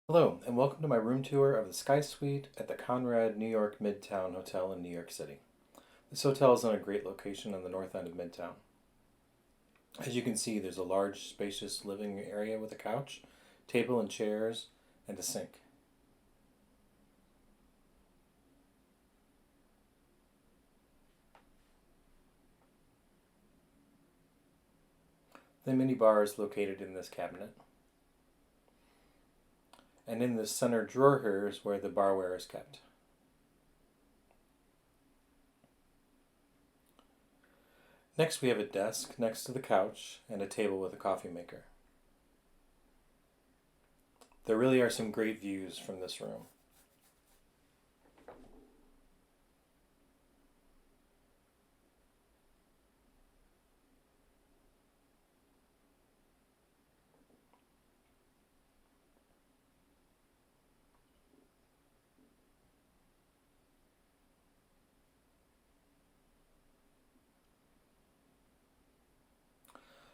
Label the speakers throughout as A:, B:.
A: Hello, and welcome to my room tour of the Sky Suite at the Conrad New York Midtown Hotel in New York City. This hotel is in a great location on the north end of Midtown. As you can see, there's a large, spacious living area with a couch, table and chairs, and a sink. The minibar is located in this cabinet. And in the center drawer here is where the barware is kept. Next we have a desk next to the couch and a table with a coffee maker. There really are some great views from this room.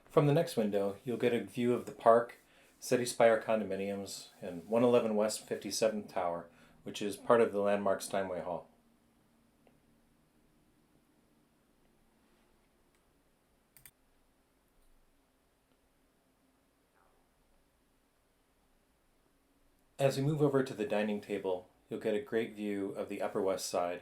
A: From the next window, you'll get a view of the park, City Spire condominiums, and 111 West 57th Tower, which is part of the landmark Steinway Hall. As we move over to the dining table, you'll get a great view of the Upper West Side.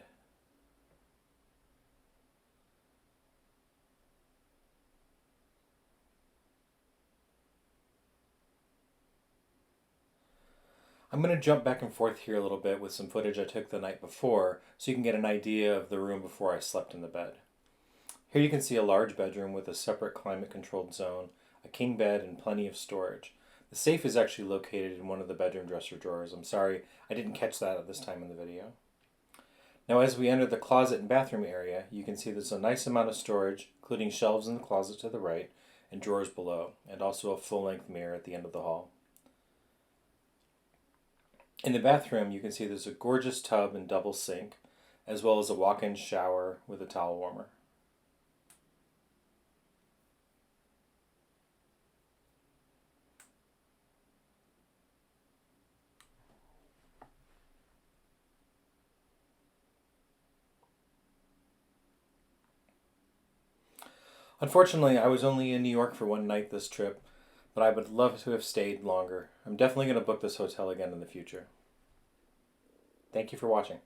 A: I'm going to jump back and forth here a little bit with some footage I took the night before so you can get an idea of the room before I slept in the bed. Here you can see a large bedroom with a separate climate-controlled zone, a king bed, and plenty of storage. The safe is actually located in one of the bedroom dresser drawers. I'm sorry, I didn't catch that at this time in the video. Now as we enter the closet and bathroom area, you can see there's a nice amount of storage, including shelves in the closet to the right and drawers below, and also a full-length mirror at the end of the hall. In the bathroom, you can see there's a gorgeous tub and double sink, as well as a walk-in shower with a towel warmer. Unfortunately, I was only in New York for one night this trip, but I would love to have stayed longer. I'm definitely going to book this hotel again in the future. Thank you for watching.